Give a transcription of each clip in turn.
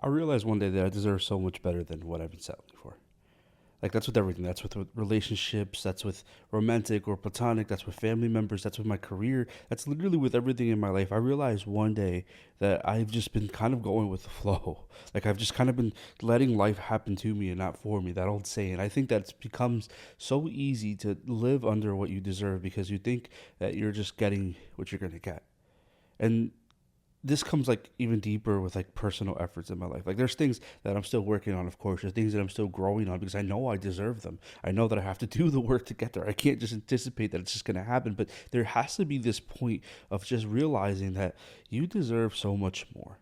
I realized one day that I deserve so much better than what I've been settling for. Like that's with everything. That's with relationships. That's with romantic or platonic. That's with family members. That's with my career. That's literally with everything in my life. I realized one day that I've just been kind of going with the flow. Like I've just kind of been letting life happen to me and not for me. That old saying. I think that becomes so easy to live under what you deserve because you think that you're just getting what you're gonna get. And this comes like even deeper with like personal efforts in my life. Like there's things that I'm still working on, of course. There's things that I'm still growing on because I know I deserve them. I know that I have to do the work to get there. I can't just anticipate that it's just going to happen. But there has to be this point of just realizing that you deserve so much more.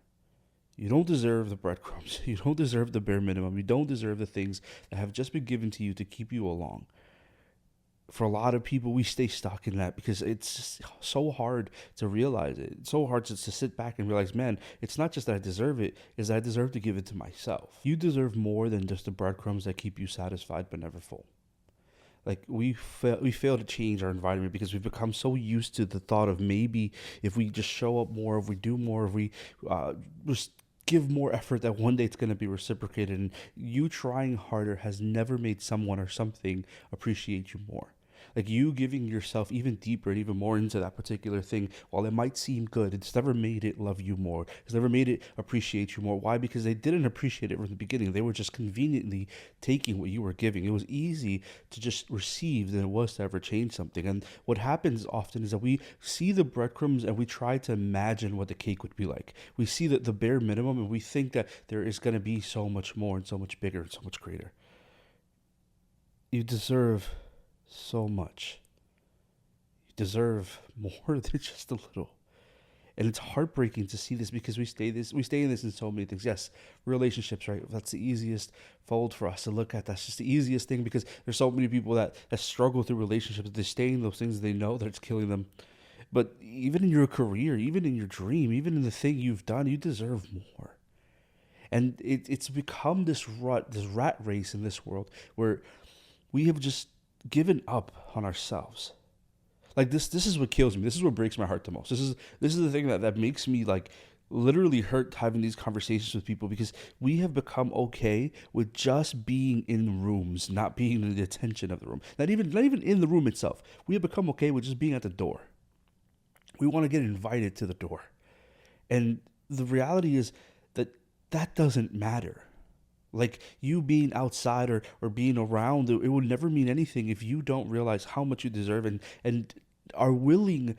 You don't deserve the breadcrumbs. You don't deserve the bare minimum. You don't deserve the things that have just been given to you to keep you along. For a lot of people, we stay stuck in that because it's just so hard to realize it. It's so hard to sit back and realize, man, it's not just that I deserve it, is that I deserve to give it to myself. You deserve more than just the breadcrumbs that keep you satisfied but never full. Like we fail to change our environment because we've become so used to the thought of maybe if we just show up more, if we do more, if we just give more effort, that one day it's going to be reciprocated. And you trying harder has never made someone or something appreciate you more. Like you giving yourself even deeper and even more into that particular thing, while it might seem good, it's never made it love you more. It's never made it appreciate you more. Why? Because they didn't appreciate it from the beginning. They were just conveniently taking what you were giving. It was easy to just receive than it was to ever change something. And what happens often is that we see the breadcrumbs and we try to imagine what the cake would be like. We see the bare minimum and we think that there is going to be so much more and so much bigger and so much greater. You deserve so much. You deserve more than just a little. And it's heartbreaking to see this because we stay in this in so many things. Yes, relationships, right? That's the easiest fold for us to look at. That's just the easiest thing because there's so many people that struggle through relationships. They stay in those things they know that it's killing them. But even in your career, even in your dream, even in the thing you've done, you deserve more. And it's become this rut, this rat race in this world where we have just given up on ourselves. Like this is what kills me. This is what breaks my heart the most. This is the thing that makes me like literally hurt having these conversations with people because we have become okay with just being in rooms, not being in the attention of the room. Not even in the room itself. We have become okay with just being at the door. We want to get invited to the door. And the reality is that that doesn't matter. Like you being outside or being around, it would never mean anything if you don't realize how much you deserve and are willing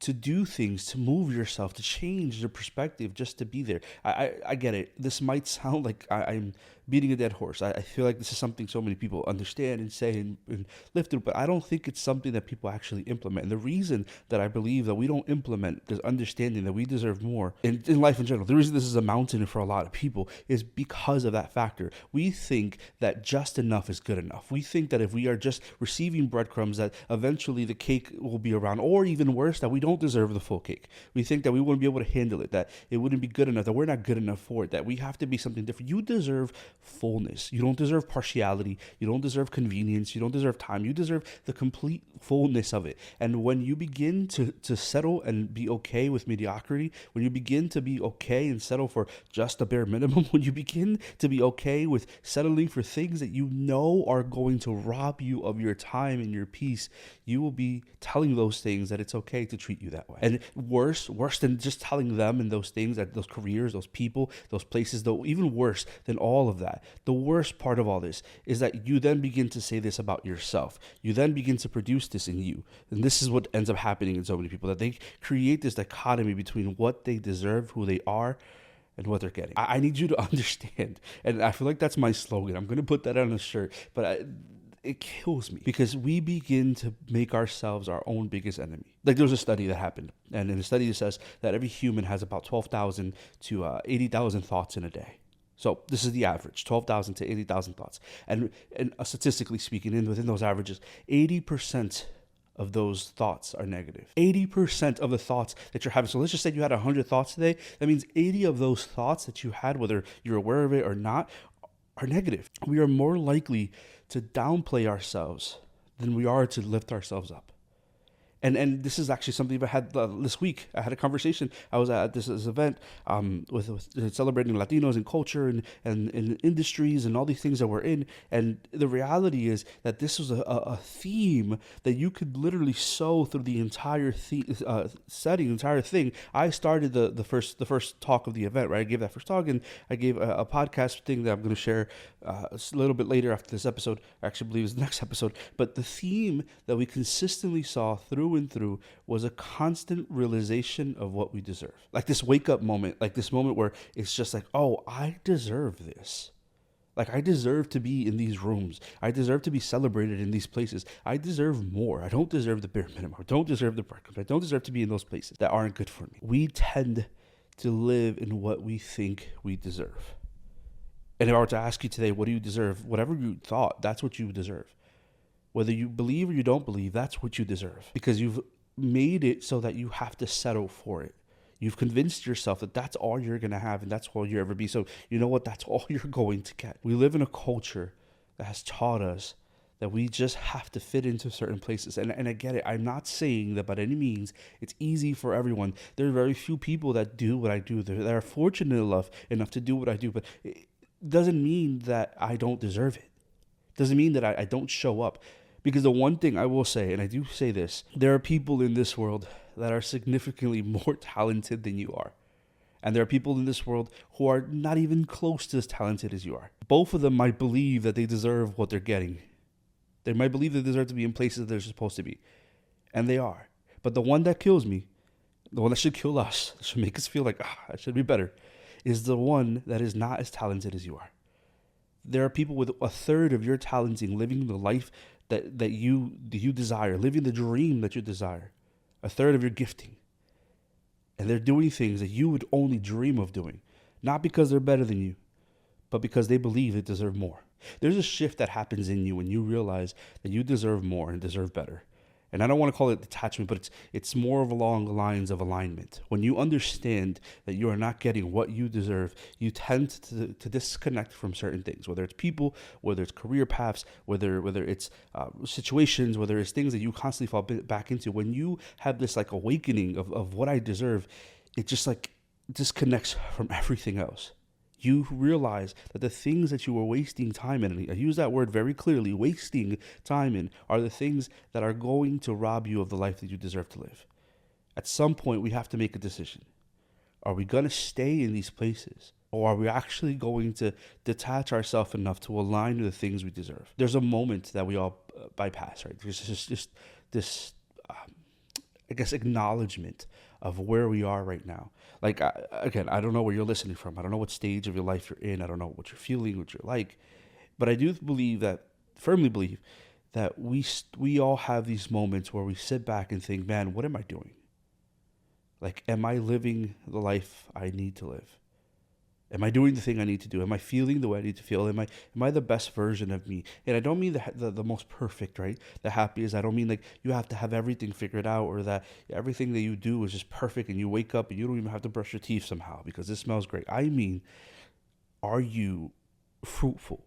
to do things, to move yourself, to change your perspective, just to be there. I get it. This might sound like I'm beating a dead horse. I feel like this is something so many people understand and say and live through, but I don't think it's something that people actually implement. And the reason that I believe that we don't implement this understanding that we deserve more in life in general, the reason this is a mountain for a lot of people is because of that factor. We think that just enough is good enough. We think that if we are just receiving breadcrumbs, that eventually the cake will be around, or even worse, that we don't deserve the full cake. We think that we wouldn't be able to handle it, that it wouldn't be good enough, that we're not good enough for it, that we have to be something different. You deserve fullness. You don't deserve partiality. You don't deserve convenience. You don't deserve time. You deserve the complete fullness of it. And when you begin to settle and be okay with mediocrity, when you begin to be okay and settle for just the bare minimum, when you begin to be okay with settling for things that you know are going to rob you of your time and your peace, you will be telling those things that it's okay to treat you that way. And worse than just telling them and those things, that those careers, those people, those places, though even worse than all of that, the worst part of all this is that you then begin to say this about yourself. You then begin to produce this in you. And this is what ends up happening in so many people, that they create this dichotomy between what they deserve, who they are, and what they're getting. I need you to understand. And I feel like that's my slogan. I'm going to put that on a shirt. But it kills me because we begin to make ourselves our own biggest enemy. Like there was a study that happened, and in the study it says that every human has about 12,000 to 80,000 thoughts in a day. So this is the average, 12,000 to 80,000 thoughts. And statistically speaking, within those averages, 80% of those thoughts are negative. 80% of the thoughts that you're having. So let's just say you had 100 thoughts today. That means 80 of those thoughts that you had, whether you're aware of it or not, are negative. We are more likely to downplay ourselves than we are to lift ourselves up. And this is actually something I had this week. I had a conversation. I was at this event with celebrating Latinos and culture and industries and all these things that we're in. And the reality is that this was a theme that you could literally sow through the entire setting, entire thing. I started the first talk of the event, right? I gave that first talk, and I gave a podcast thing that I'm going to share a little bit later after this episode. I actually believe it's the next episode. But the theme that we consistently saw through and through was a constant realization of what we deserve. Like this wake up moment, like this moment where it's just like, oh, I deserve this. Like, I deserve to be in these rooms. I deserve to be celebrated in these places. I deserve more. I don't deserve the bare minimum. I don't deserve the breadcrumbs. I don't deserve to be in those places that aren't good for me. We tend to live in what we think we deserve. And if I were to ask you today, what do you deserve? Whatever you thought, that's what you deserve. Whether you believe or you don't believe, that's what you deserve. Because you've made it so that you have to settle for it. You've convinced yourself that that's all you're going to have and that's all you'll ever be. So you know what? That's all you're going to get. We live in a culture that has taught us that we just have to fit into certain places. And I get it. I'm not saying that by any means it's easy for everyone. There are very few people that do what I do. That are fortunate enough to do what I do. But it doesn't mean that I don't deserve it. It doesn't mean that I don't show up. Because the one thing I will say, and I do say this, there are people in this world that are significantly more talented than you are. And there are people in this world who are not even close to as talented as you are. Both of them might believe that they deserve what they're getting. They might believe they deserve to be in places they're supposed to be. And they are. But the one that kills me, the one that should kill us, that should make us feel like, I should be better, is the one that is not as talented as you are. There are people with a third of your talenting living the life that you desire, living the dream that you desire, a third of your gifting. And they're doing things that you would only dream of doing, not because they're better than you, but because they believe they deserve more. There's a shift that happens in you when you realize that you deserve more and deserve better. And I don't want to call it detachment, but it's more of along the lines of alignment. When you understand that you are not getting what you deserve, you tend to disconnect from certain things, whether it's people, whether it's career paths, whether it's situations, whether it's things that you constantly fall back into. When you have this like awakening of what I deserve, it just like disconnects from everything else. You realize that the things that you were wasting time in, and I use that word very clearly, wasting time in, are the things that are going to rob you of the life that you deserve to live. At some point, we have to make a decision. Are we going to stay in these places? Or are we actually going to detach ourselves enough to align to the things we deserve? There's a moment that we all bypass, right? There's just this, I guess, acknowledgement of where we are right now. Like, again, I don't know where you're listening from. I don't know what stage of your life you're in. I don't know what you're feeling, what you're like. But I do firmly believe that we all have these moments where we sit back and think, man, what am I doing? Like, am I living the life I need to live? Am I doing the thing I need to do? Am I feeling the way I need to feel? Am I the best version of me? And I don't mean the most perfect, right? The happiest. I don't mean like you have to have everything figured out, or that everything that you do is just perfect and you wake up and you don't even have to brush your teeth somehow because it smells great. I mean, are you fruitful?